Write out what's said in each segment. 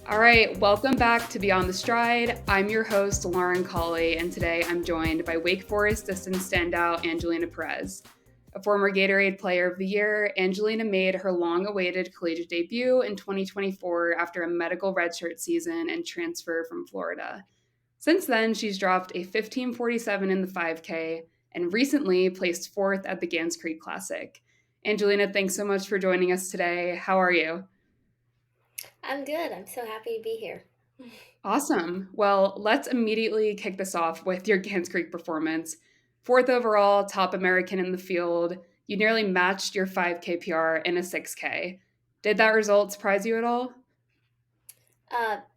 All right, welcome back to Beyond the Stride. I'm your host, Lauren Cawley, and today I'm joined by Wake Forest distance standout Angelina Perez. A former Gatorade Player of the Year, Angelina made her long-awaited collegiate debut in 2024 after a medical redshirt season and transfer from Florida. Since then, she's dropped a 15:47 in the 5K and recently placed fourth at the Gans Creek Classic. Angelina, thanks so much for joining us today. How are you? I'm good. I'm so happy to be here. Awesome. Well, let's immediately kick this off with your Gans Creek performance. Fourth overall, top American in the field. You nearly matched your 5K PR in a 6K. Did that result surprise you at all?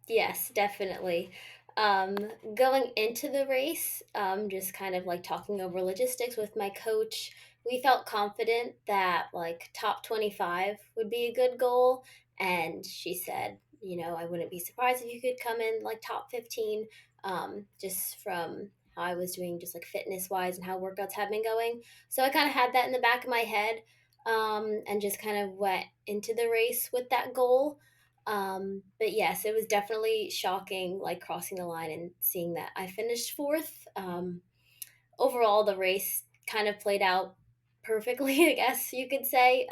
Yes, definitely. Um, Going into the race, just kind of like talking over logistics with my coach, we felt confident that like top 25 would be a good goal. And she said, I wouldn't be surprised if you could come in like top 15, just from how I was doing, just like fitness wise and how workouts have been going. So I kind of had that in the back of my head, and just kind of went into the race with that goal. But yes, it was definitely shocking, like crossing the line and seeing that I finished fourth. Overall, the race kind of played out perfectly, I guess you could say.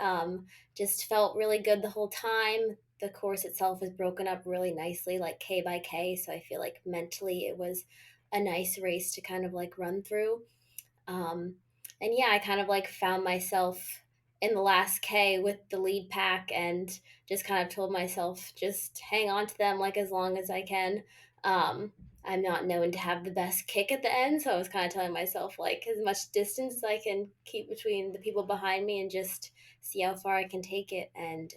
Just felt really good the whole time. The course itself was broken up really nicely, like K by K. So I feel like mentally it was a nice race to kind of like run through. Um, and yeah, I kind of like found myself in the last K with the lead pack and just kind of told myself, just hang on to them like as long as I can. Um, I'm not known to have the best kick at the end, so I was kind of telling myself like as much distance as I can keep between the people behind me and just see how far I can take it. And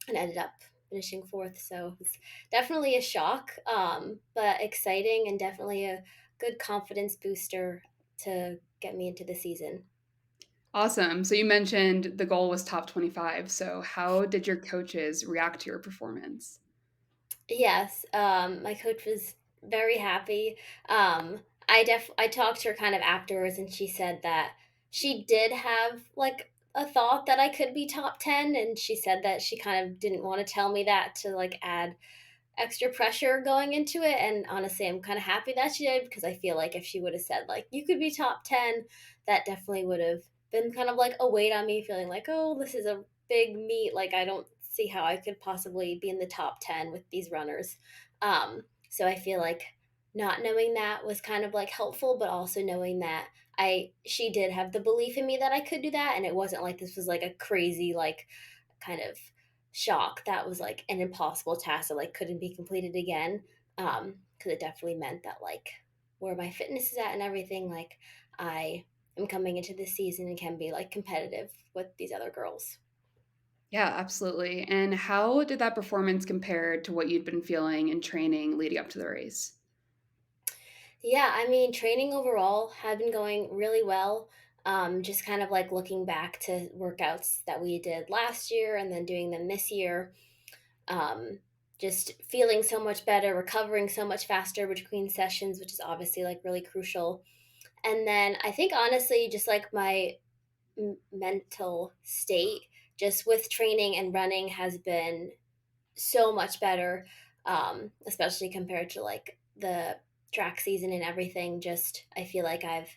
ended up finishing fourth. So it's definitely a shock, but exciting and definitely a good confidence booster to get me into the season. Awesome. So you mentioned the goal was top 25. So how did your coaches react to your performance? Yes, my coach was very happy. I talked to her kind of afterwards, and she said that she did have like a thought that I could be top 10, and she said that she kind of didn't want to tell me that to like add extra pressure going into it. And honestly, I'm kind of happy that she did because I feel like if she would have said like you could be top 10, that definitely would have been kind of like a weight on me, feeling like, oh, this is a big meet, like I don't see how I could possibly be in the top 10 with these runners. So I feel like not knowing that was kind of like helpful, but also knowing that I she did have the belief in me that I could do that, and it wasn't like this was like a crazy like kind of shock that was like an impossible task that like couldn't be completed again. Because it definitely meant that like where my fitness is at and everything, like I am coming into this season and can be like competitive with these other girls. Yeah, absolutely. And how did that performance compare to what you'd been feeling in training leading up to the race? Yeah, I mean, training overall had been going really well. Just kind of like looking back to workouts that we did last year and then doing them this year. Um, just feeling so much better, recovering so much faster between sessions, which is obviously like really crucial. And then I think honestly, just like my mental state, just with training and running, has been so much better, especially compared to like the track season and everything. Just I feel like I've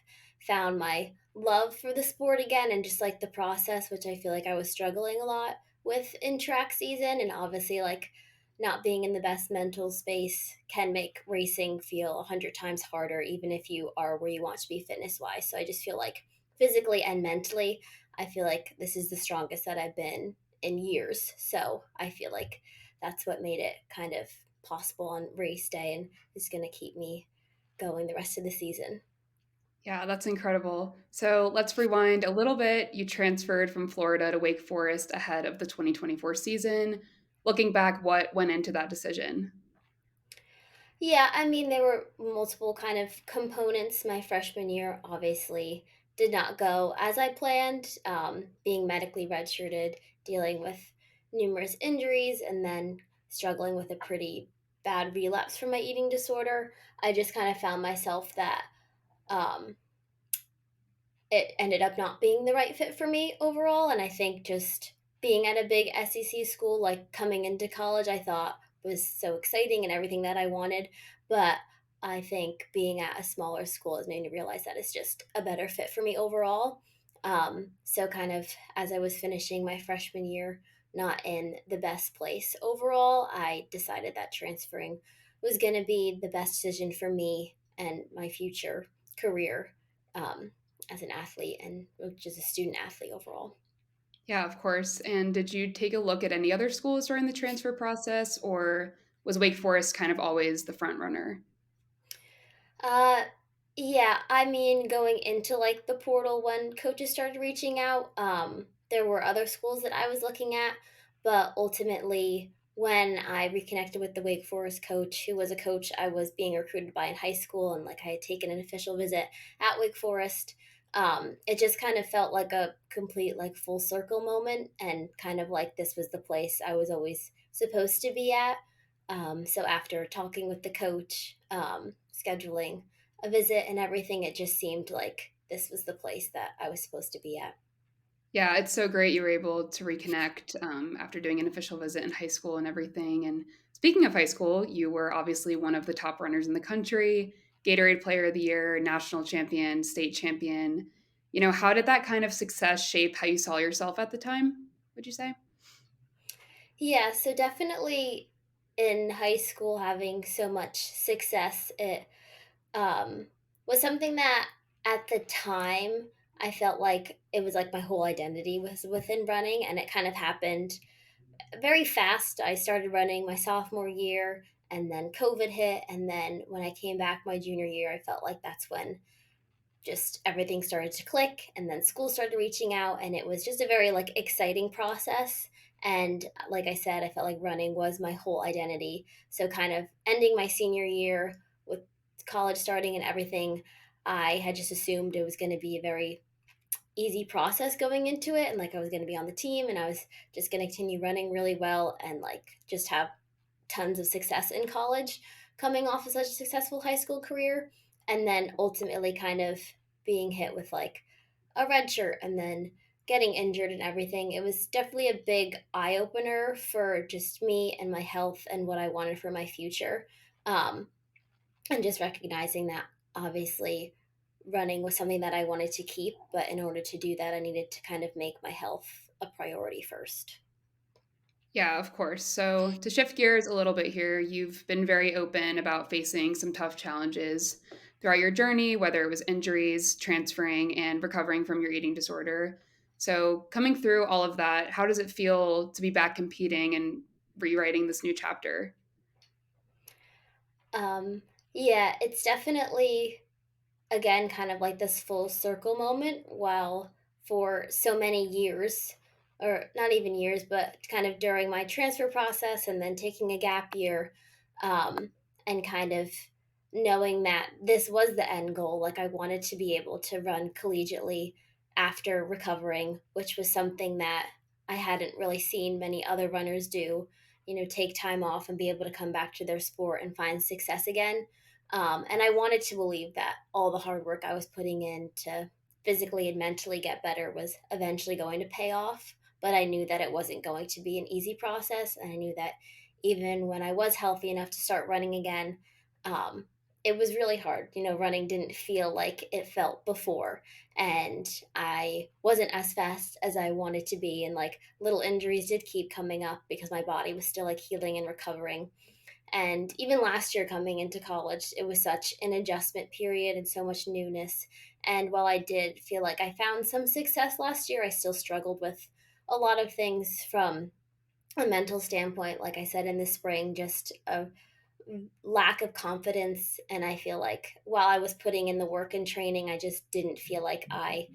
found my love for the sport again and just like the process, which I feel like I was struggling a lot with in track season. And obviously, like not being in the best mental space can make racing feel 100 times harder, even if you are where you want to be fitness wise. So I just feel like physically and mentally, I feel like this is the strongest that I've been in years. So I feel like that's what made it kind of possible on race day and is going to keep me going the rest of the season. Yeah, that's incredible. So let's rewind a little bit. You transferred from Florida to Wake Forest ahead of the 2024 season. Looking back, what went into that decision? Yeah, I mean, there were multiple kind of components. My freshman year obviously did not go as I planned, being medically redshirted, dealing with numerous injuries, and then struggling with a pretty bad relapse from my eating disorder. I just kind of found myself that um, it ended up not being the right fit for me overall. And I think just being at a big SEC school, like coming into college, I thought was so exciting and everything that I wanted. But I think being at a smaller school has made me realize that it's just a better fit for me overall. So, kind of as I was finishing my freshman year, not in the best place overall, I decided that transferring was going to be the best decision for me and my future career um, as an athlete and just a student athlete overall. Yeah, of course. And did you take a look at any other schools during the transfer process, or was Wake Forest kind of always the front runner? Uh, yeah, I mean, going into like the portal when coaches started reaching out, there were other schools that I was looking at, but ultimately, when I reconnected with the Wake Forest coach, who was a coach I was being recruited by in high school, and like I had taken an official visit at Wake Forest, it just kind of felt like a complete like full circle moment, and kind of like this was the place I was always supposed to be at. So after talking with the coach, scheduling a visit and everything, it just seemed like this was the place that I was supposed to be at. Yeah, it's so great you were able to reconnect after doing an official visit in high school and everything. And speaking of high school, you were obviously one of the top runners in the country, Gatorade Player of the Year, national champion, state champion. How did that kind of success shape how you saw yourself at the time, would you say? Yeah, so definitely in high school, having so much success, it um, was something that at the time I felt like it was like my whole identity was within running, and it kind of happened very fast. I started running my sophomore year, and then COVID hit. And then when I came back my junior year, I felt like that's when just everything started to click. And then school started reaching out, and it was just a very like exciting process. And like I said, I felt like running was my whole identity. So, kind of ending my senior year with college starting and everything, I had just assumed it was going to be a very easy process going into it, and like I was going to be on the team and I was just going to continue running really well and like just have tons of success in college coming off of such a successful high school career, and then ultimately kind of being hit with like a red shirt and then getting injured and everything. It was definitely a big eye opener for just me and my health and what I wanted for my future. um, and just recognizing that obviously running was something that I wanted to keep, but in order to do that, I needed to kind of make my health a priority first. Yeah, of course. So, to shift gears a little bit here, you've been very open about facing some tough challenges throughout your journey, whether it was injuries, transferring, and recovering from your eating disorder. So, coming through all of that, how does it feel to be back competing and rewriting this new chapter? Um, yeah, it's definitely again kind of like this full circle moment. While for so many years, or not even years, but kind of during my transfer process and then taking a gap year, um, and kind of knowing that this was the end goal, like I wanted to be able to run collegiately after recovering, which was something that I hadn't really seen many other runners do, take time off and be able to come back to their sport and find success again. And I wanted to believe that all the hard work I was putting in to physically and mentally get better was eventually going to pay off. But I knew that it wasn't going to be an easy process. And I knew that even when I was healthy enough to start running again, um, it was really hard. Running didn't feel like it felt before. And I wasn't as fast as I wanted to be. And like little injuries did keep coming up because my body was still like healing and recovering. And even last year coming into college, it was such an adjustment period and so much newness. And while I did feel like I found some success last year, I still struggled with a lot of things from a mental standpoint. Like I said in the spring, just a lack of confidence. And I feel like while I was putting in the work and training, I just didn't feel like I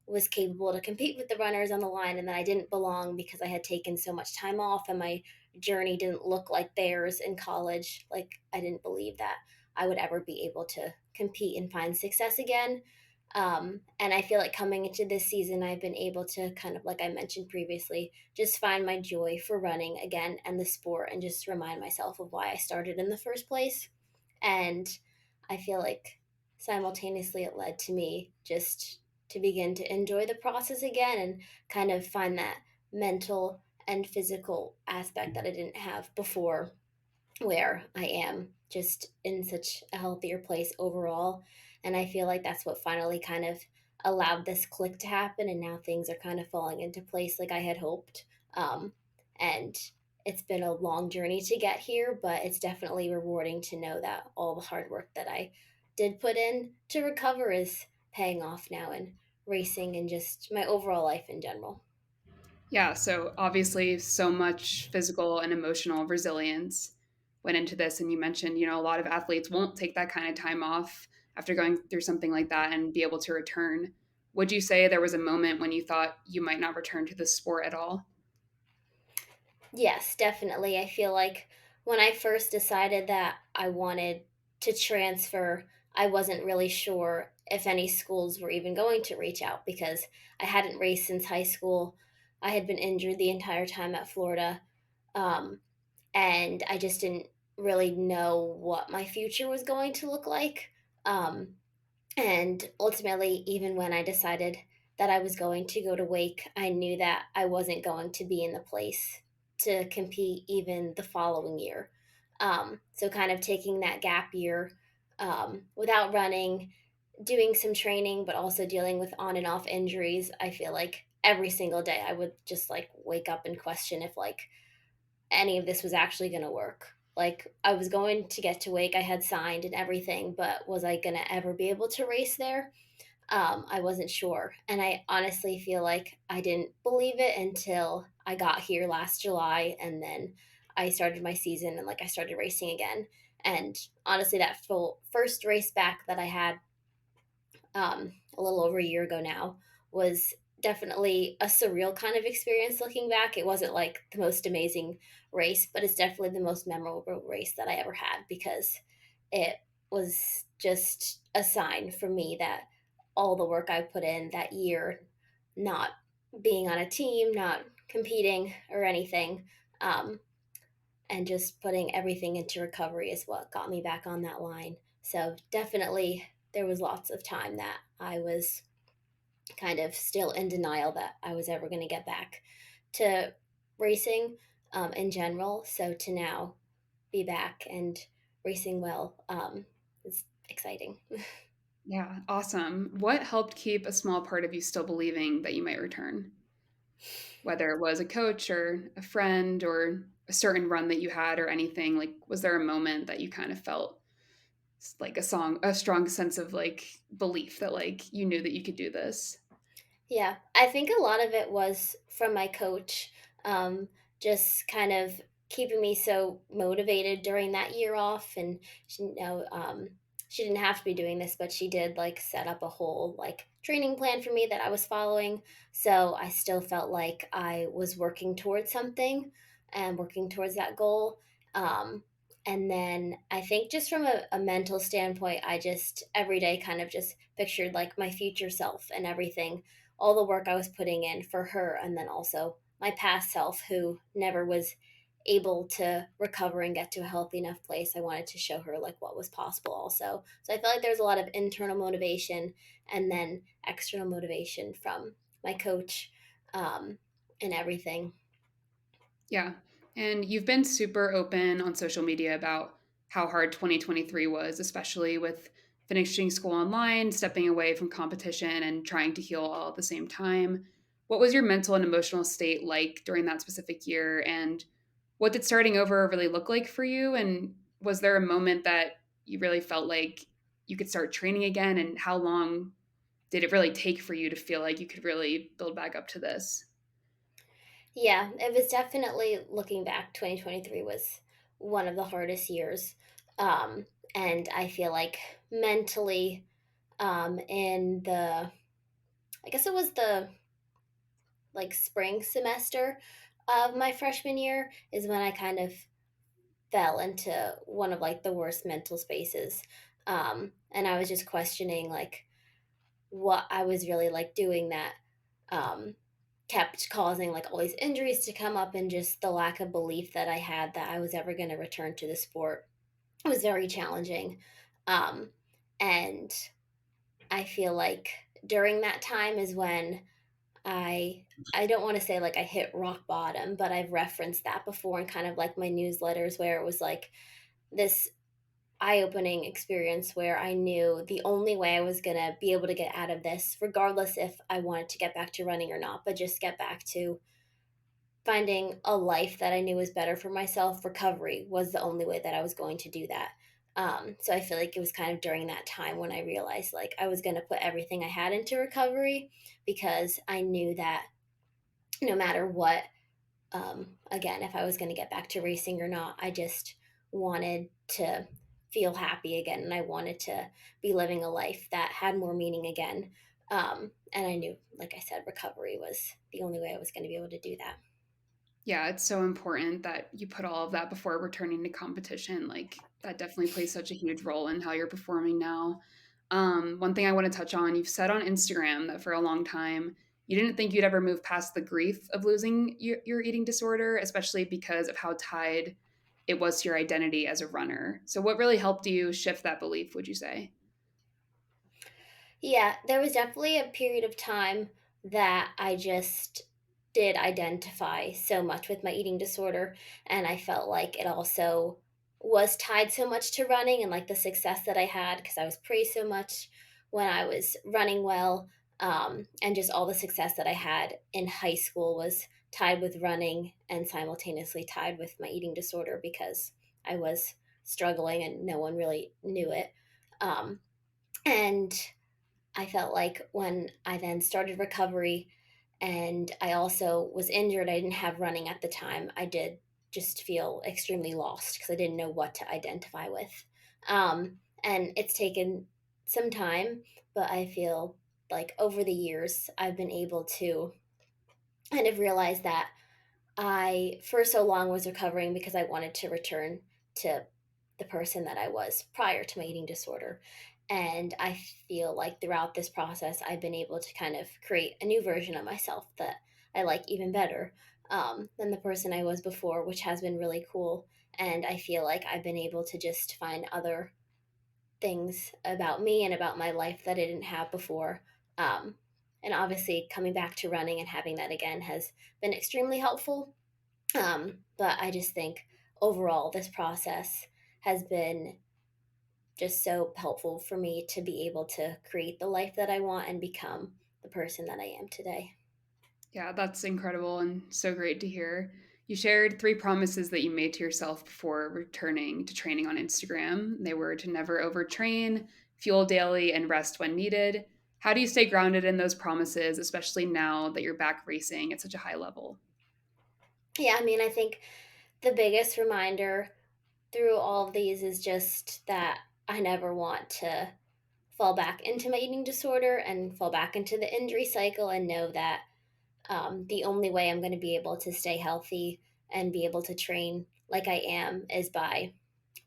was capable to compete with the runners on the line, and that I didn't belong because I had taken so much time off and my journey didn't look like theirs in college. Like I didn't believe that I would ever be able to compete and find success again. And I feel like coming into this season, I've been able to kind of, like I mentioned previously, just find my joy for running again and the sport and just remind myself of why I started in the first place. And I feel like simultaneously it led to me just to begin to enjoy the process again and kind of find that mental and physical aspect that I didn't have before. where I am just in such a healthier place overall. And I feel like that's what finally kind of allowed this click to happen. And now things are kind of falling into place like I had hoped. Um, and it's been a long journey to get here, but it's definitely rewarding to know that all the hard work that I did put in to recover is paying off now in racing and just my overall life in general. Yeah, so obviously, so much physical and emotional resilience went into this. And you mentioned, a lot of athletes won't take that kind of time off after going through something like that and be able to return. Would you say there was a moment when you thought you might not return to the sport at all? Yes, definitely. I feel like when I first decided that I wanted to transfer, I wasn't really sure if any schools were even going to reach out because I hadn't raced since high school. I had been injured the entire time at Florida, um, and I just didn't really know what my future was going to look like. Um, and ultimately, even when I decided that I was going to go to Wake, I knew that I wasn't going to be in the place to compete even the following year. So, kind of taking that gap year without running, doing some training, but also dealing with on and off injuries, I feel like every single day I would just like wake up and question if like any of this was actually going to work. Like, I was going to get to Wake, I had signed and everything, but was I going to ever be able to race there? I wasn't sure. And I honestly feel like I didn't believe it until I got here last July. And then I started my season and like I started racing again. And honestly, that full first race back that I had a little over a year ago now was definitely a surreal kind of experience looking back. It wasn't like the most amazing race, but it's definitely the most memorable race that I ever had because it was just a sign for me that all the work I put in that year, not being on a team, not competing or anything, um, and just putting everything into recovery is what got me back on that line. So definitely there was lots of time that I was kind of still in denial that I was ever going to get back to racing in general. So to now be back and racing well is exciting. Yeah, awesome. What helped keep a small part of you still believing that you might return? Whether it was a coach or a friend or a certain run that you had or anything, like was there a moment that you kind of felt like a strong sense of like belief that like you knew that you could do this? Yeah, I think a lot of it was from my coach, um, just kind of keeping me so motivated during that year off. And she didn't have to be doing this, but she did like set up a whole like training plan for me that I was following. So I still felt like I was working towards something and working towards that goal. Um, and then I think just from a mental standpoint, I just every day kind of just pictured like my future self and everything, all the work I was putting in for her, and then also my past self who never was able to recover and get to a healthy enough place. I wanted to show her like what was possible also. So I felt like there's a lot of internal motivation and then external motivation from my coach um, and everything. Yeah. And you've been super open on social media about how hard 2023 was, especially with finishing school online, stepping away from competition, and trying to heal all at the same time. What was your mental and emotional state like during that specific year? And what did starting over really look like for you? And was there a moment that you really felt like you could start training again? And how long did it really take for you to feel like you could really build back up to this? Yeah, it was definitely looking back, 2023 was one of the hardest years. Um, and I feel like mentally, in the, I guess it was the like spring semester of my freshman year is when I kind of fell into one of like the worst mental spaces. And I was just questioning like what I was really like doing that um, kept causing like all these injuries to come up, and just the lack of belief that I had that I was ever going to return to the sport. It was very challenging. Um, and I feel like during that time is when I don't want to say like I hit rock bottom, but I've referenced that before in kind of like my newsletters where it was like this eye-opening experience where I knew the only way I was going to be able to get out of this, regardless if I wanted to get back to running or not, but just get back to finding a life that I knew was better for myself, recovery was the only way that I was going to do that. So I feel like it was kind of during that time when I realized like I was going to put everything I had into recovery because I knew that no matter what, again, if I was going to get back to racing or not, I just wanted to feel happy again and I wanted to be living a life that had more meaning again. And I knew, like I said, recovery was the only way I was going to be able to do that. Yeah, it's so important that you put all of that before returning to competition. Like that definitely plays such a huge role in how you're performing now. One thing I want to touch on, you've said on Instagram that for a long time you didn't think you'd ever move past the grief of losing your eating disorder, especially because of how tied it was to your identity as a runner. So, what really helped you shift that belief, would you say? Yeah, there was definitely a period of time that I just did identify so much with my eating disorder. And I felt like it also was tied so much to running and like the success that I had because I was praised so much when I was running well. And just all the success that I had in high school was tied with running and simultaneously tied with my eating disorder because I was struggling and no one really knew it. Um, and I felt like when I then started recovery and I also was injured, I didn't have running at the time. I did just feel extremely lost because I didn't know what to identify with. And it's taken some time, but I feel like over the years, I've been able to kind of realize that I, for so long, was recovering because I wanted to return to the person that I was prior to my eating disorder. And I feel like throughout this process, I've been able to kind of create a new version of myself that I like even better than the person I was before, which has been really cool. And I feel like I've been able to just find other things about me and about my life that I didn't have before. Um, and obviously, coming back to running and having that again has been extremely helpful, but I just think overall, this process has been just so helpful for me to be able to create the life that I want and become the person that I am today. Yeah, that's incredible and so great to hear. You shared three promises that you made to yourself before returning to training on Instagram. They were to never overtrain, fuel daily, and rest when needed. How do you stay grounded in those promises, especially now that you're back racing at such a high level? Yeah, I mean, I think the biggest reminder through all of these is just that I never want to fall back into my eating disorder and fall back into the injury cycle and know that the only way I'm going to be able to stay healthy and be able to train like I am is by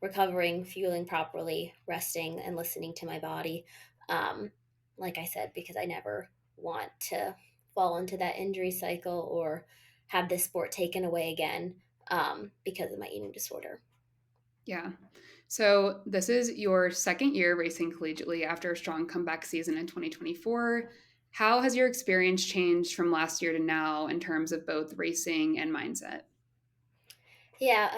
recovering, fueling properly, resting, and listening to my body. Um, like I said, because I never want to fall into that injury cycle or have this sport taken away again because of my eating disorder. Yeah. So, this is your second year racing collegiately after a strong comeback season in 2024. How has your experience changed from last year to now in terms of both racing and mindset? Yeah,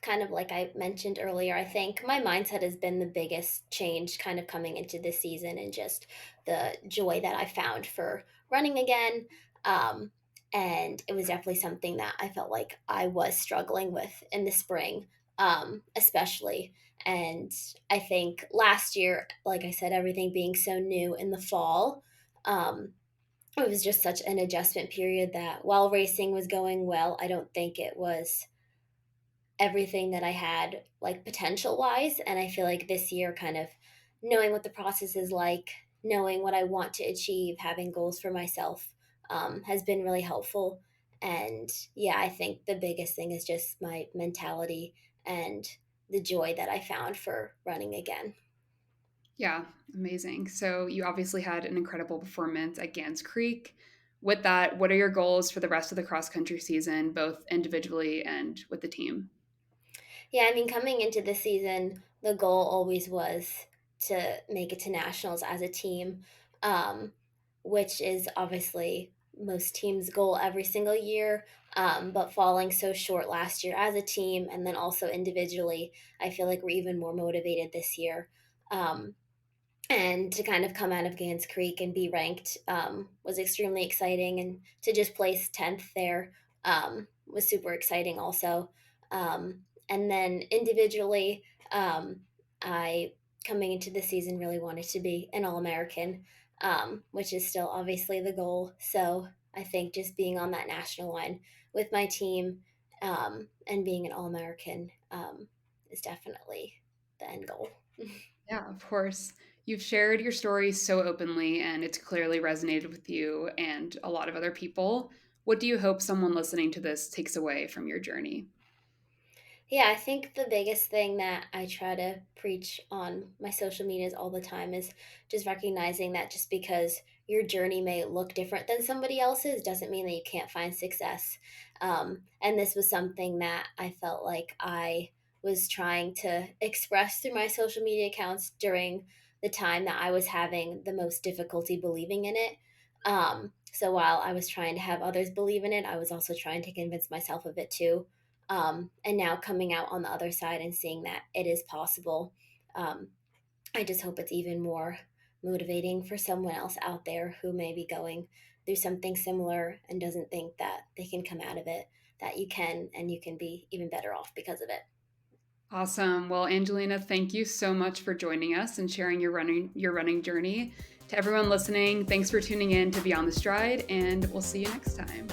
kind of like I mentioned earlier, I think my mindset has been the biggest change kind of coming into this season and just the joy that I found for running again. Um, and it was definitely something that I felt like I was struggling with in the spring, especially. And I think last year, like I said, everything being so new in the fall, um, it was just such an adjustment period that while racing was going well, I don't think it was everything that I had like potential wise. And I feel like this year, kind of knowing what the process is like, knowing what I want to achieve, having goals for myself has been really helpful. And yeah, I think the biggest thing is just my mentality and the joy that I found for running again. Yeah, amazing. So you obviously had an incredible performance at Gans Creek. With that, what are your goals for the rest of the cross country season, both individually and with the team? Yeah, I mean, coming into the season, the goal always was to make it to nationals as a team, um, which is obviously most teams' goal every single year. But falling so short last year as a team and then also individually, I feel like we're even more motivated this year. Um, and to kind of come out of Gans Creek and be ranked was extremely exciting. And to just place 10th there was super exciting also. And then individually, I, coming into the season, really wanted to be an All American, which is still obviously the goal. So I think just being on that national line with my team and being an All American is definitely the end goal. Yeah, of course. You've shared your story so openly, and it's clearly resonated with you and a lot of other people. What do you hope someone listening to this takes away from your journey? Yeah, I think the biggest thing that I try to preach on my social medias all the time is just recognizing that just because your journey may look different than somebody else's doesn't mean that you can't find success. And this was something that I felt like I was trying to express through my social media accounts during the time that I was having the most difficulty believing in it. So while I was trying to have others believe in it, I was also trying to convince myself of it too. And now coming out on the other side and seeing that it is possible, um, I just hope it's even more motivating for someone else out there who may be going through something similar and doesn't think that they can come out of it, that you can, and you can be even better off because of it. Awesome. Well, Angelina, thank you so much for joining us and sharing your running journey. To everyone listening, thanks for tuning in to Beyond the Stride, and we'll see you next time.